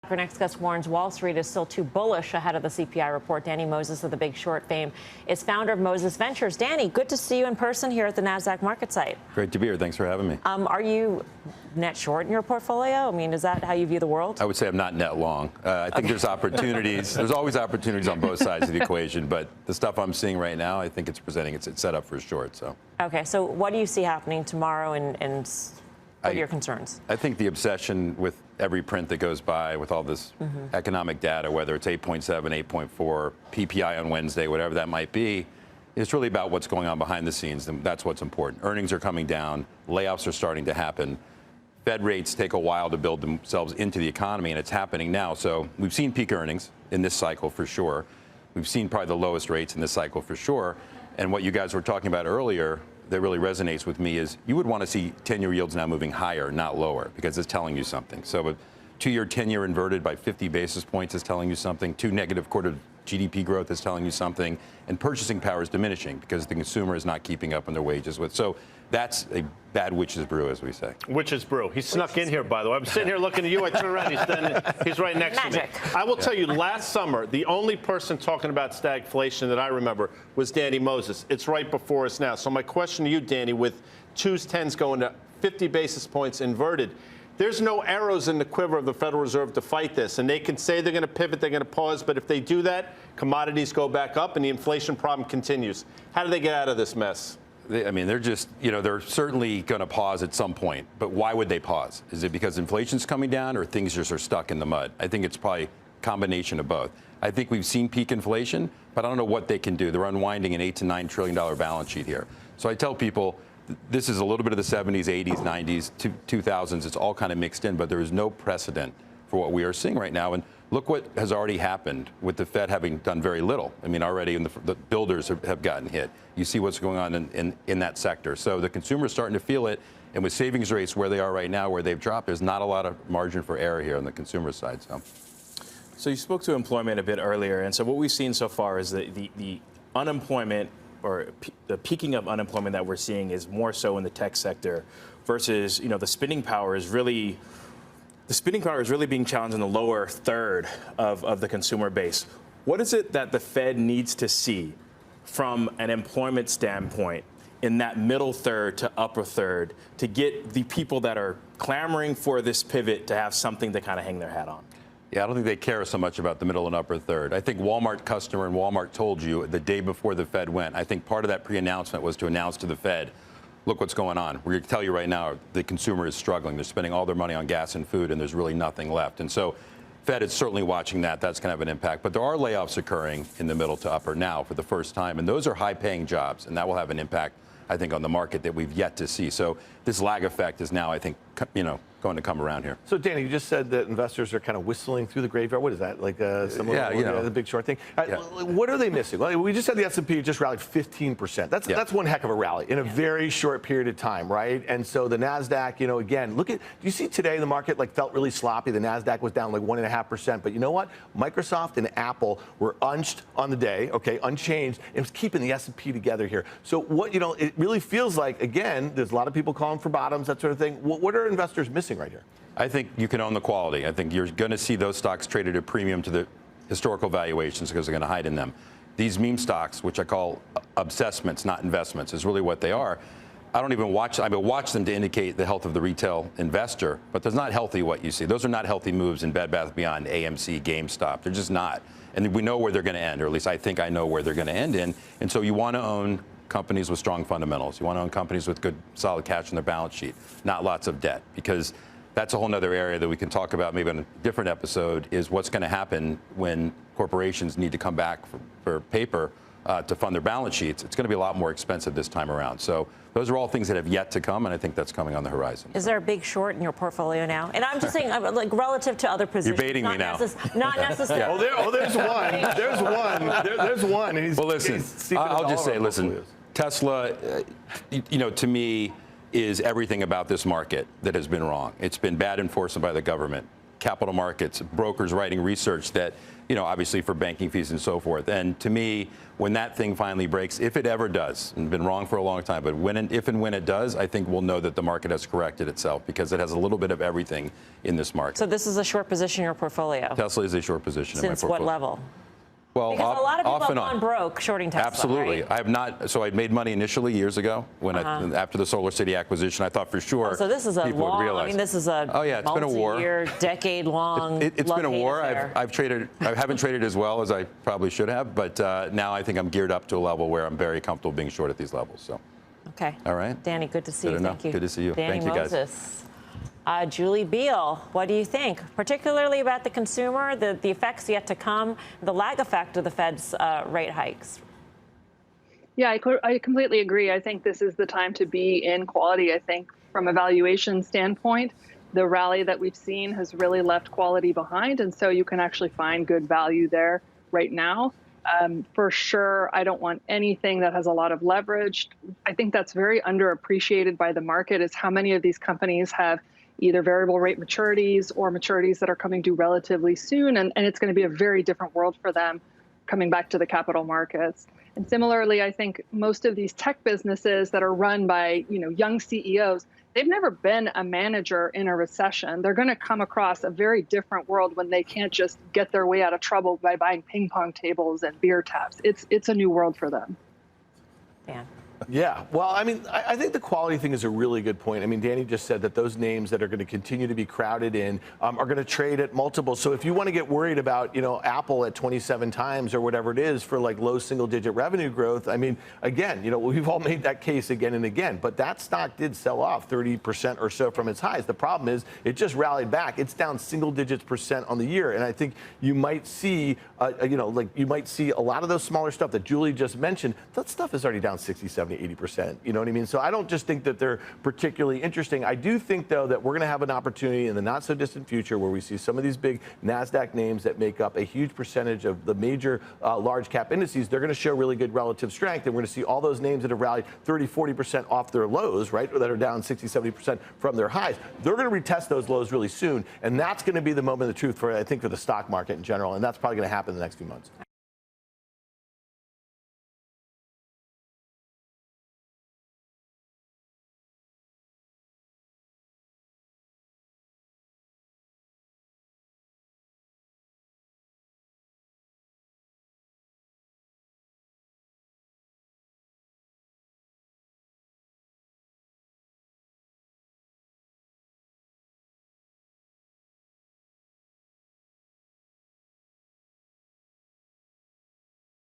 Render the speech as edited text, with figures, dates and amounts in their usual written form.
Our next guest warns Wall Street is still too bullish ahead of the CPI report. Danny Moses of the Big Short fame is founder of Moses Ventures. Danny, good to see you in person here at the NASDAQ market site. Great to be here. Thanks for having me. Are you net short in your portfolio? I mean, is that how you view the world? I would say I'm not net long. I think there's opportunities. There's always opportunities on both sides of the equation, but the stuff I'm seeing right now, I think it's set up for a short. So. Okay, so what do you see happening tomorrow and what are your concerns? I think the obsession with every print that goes by with all this economic data, whether it's 8.7, 8.4, PPI on Wednesday, whatever that might be, it's really about what's going on behind the scenes, and that's what's important. Earnings are coming down. Layoffs are starting to happen. Fed rates take a while to build themselves into the economy, and it's happening now. So we've seen peak earnings in this cycle for sure. We've seen probably the lowest rates in this cycle for sure. And what you guys were talking about earlier that really resonates with me is you would want to see 10-year yields now moving higher, not lower, because it's telling you something. So a 2-year, 10-year inverted by 50 basis points is telling you something. 2 negative quarter GDP growth is telling you something. And purchasing power is diminishing because the consumer is not keeping up on their wages with. So that's a bad witch's brew, as we say. Witch's brew. He snuck in here, by the way. I'm sitting here looking at you. I turn around. He's right next to me. I will tell you, last summer, the only person talking about stagflation that I remember was Danny Moses. It's right before us now. So my question to you, Danny, with 2s, 10s going to 50 basis points inverted, there's no arrows in the quiver of the Federal Reserve to fight this. And they can say they're going to pivot, they're going to pause. But if they do that, commodities go back up and the inflation problem continues. How do they get out of this mess? I mean, they're just, they're certainly going to pause at some point. But why would they pause? Is it because inflation's coming down or things just are stuck in the mud? I think it's probably a combination of both. I think we've seen peak inflation, but I don't know what they can do. They're unwinding an $8 to $9 trillion balance sheet here. So I tell people this is a little bit of the 70s, 80s, 90s, 2000s. It's all kind of mixed in, but there is no precedent for what we are seeing right now. And look what has already happened with the Fed having done very little. I mean, already the builders have gotten hit. You see what's going on in that sector. So the consumer is starting to feel it. And with savings rates where they are right now, where they've dropped, there's not a lot of margin for error here on the consumer side. So you spoke to employment a bit earlier. And so what we've seen so far is the unemployment or the peaking of unemployment that we're seeing is more so in the tech sector versus, the spending power is really being challenged in the lower third of the consumer base. What is it that the Fed needs to see from an employment standpoint in that middle third to upper third to get the people that are clamoring for this pivot to have something to kind of hang their hat on? Yeah, I don't think they care so much about the middle and upper third. I think Walmart customer and Walmart told you the day before the Fed went. I think part of that pre-announcement was to announce to the Fed, look what's going on. We're going to tell you right now, the consumer is struggling. They're spending all their money on gas and food, and there's really nothing left. And so Fed is certainly watching that. That's going to have an impact. But there are layoffs occurring in the middle to upper now for the first time, and those are high-paying jobs, and that will have an impact, I think, on the market that we've yet to see. So this lag effect is now, I think, going to come around here. So, Danny, you just said that investors are kind of whistling through the graveyard. What is that? Like similar to the Big Short thing? What are they missing? Well, we just said the S&P just rallied 15%. That's one heck of a rally in a very short period of time, right? And so the NASDAQ, again, do you see today the market felt really sloppy? The NASDAQ was down 1.5%. But you know what? Microsoft and Apple were unched on the day, unchanged. It was keeping the S&P together here. So it really feels like, again, there's a lot of people calling for bottoms, that sort of thing. What are investors missing right here? I think you can own the quality. I think you're going to see those stocks traded at a premium to the historical valuations because they're going to hide in them. These meme stocks, which I call obsessments, not investments, is really what they are. I don't even watch. I watch them to indicate the health of the retail investor, but there's not healthy what you see. Those are not healthy moves in Bed Bath & Beyond, AMC, GameStop. They're just not. And we know where they're going to end, or at least I think I know where they're going to end in. And so you want to own companies with strong fundamentals. You want to own companies with good, solid cash on their balance sheet, not lots of debt, because that's a whole other area that we can talk about maybe on a different episode, is what's going to happen when corporations need to come back for paper to fund their balance sheets. It's going to be a lot more expensive this time around. So those are all things that have yet to come, and I think that's coming on the horizon. Is there a big short in your portfolio now? And I'm just saying, relative to other positions. You're baiting me now. Not necessarily. There's one. There's one. And well, listen, I'll just say, listen, Tesla, to me, is everything about this market that has been wrong. It's been bad enforcement by the government. capital markets, brokers writing research that, obviously for banking fees and so forth. And to me, when that thing finally breaks, if it ever does, and been wrong for a long time, but if and when it does, I think we'll know that the market has corrected itself because it has a little bit of everything in this market. So this is a short position in your portfolio? Tesla is a short position in my portfolio. Since what level? Well, because a lot of people have and gone broke shorting Tesla. Absolutely. Right? I have not. So I made money initially years ago when after the Solar City acquisition. I thought for sure. So this is a people would realize. I mean, this is a it's been a war. multi-year, decade-long. It's been a war. I've traded. I haven't traded as well as I probably should have, but now I think I'm geared up to a level where I'm very comfortable being short at these levels. So. Okay. All right. Danny, good to see you. Enough. Thank you. Good to see you. Danny Thank you, guys. Moses. Julie Beal, what do you think, particularly about the consumer, the effects yet to come, the lag effect of the Fed's rate hikes? Yeah, I completely agree. I think this is the time to be in quality. I think from a valuation standpoint, the rally that we've seen has really left quality behind. And so you can actually find good value there right now. For sure, I don't want anything that has a lot of leverage. I think that's very underappreciated by the market is how many of these companies have either variable rate maturities or maturities that are coming due relatively soon. And it's going to be a very different world for them coming back to the capital markets. And similarly, I think most of these tech businesses that are run by young CEOs, they've never been a manager in a recession. They're going to come across a very different world when they can't just get their way out of trouble by buying ping pong tables and beer taps. It's a new world for them. Yeah. Yeah, well, I mean, I think the quality thing is a really good point. I mean, Danny just said that those names that are going to continue to be crowded in are going to trade at multiples. So if you want to get worried about, Apple at 27 times or whatever it is for like low single-digit revenue growth, I mean, again, we've all made that case again and again. But that stock did sell off 30% or so from its highs. The problem is it just rallied back. It's down single digits percent on the year, and I think you might see, you might see a lot of those smaller stuff that Julie just mentioned. That stuff is already down 60, 70, 80%. You know what I mean? So I don't just think that they're particularly interesting. I do think, though, that we're going to have an opportunity in the not so distant future where we see some of these big NASDAQ names that make up a huge percentage of the major large cap indices. They're going to show really good relative strength. And we're going to see all those names that have rallied 30, 40% off their lows, right, or that are down 60, 70% from their highs. They're going to retest those lows really soon. And that's going to be the moment of truth for, I think, for the stock market in general. And that's probably going to happen in the next few months.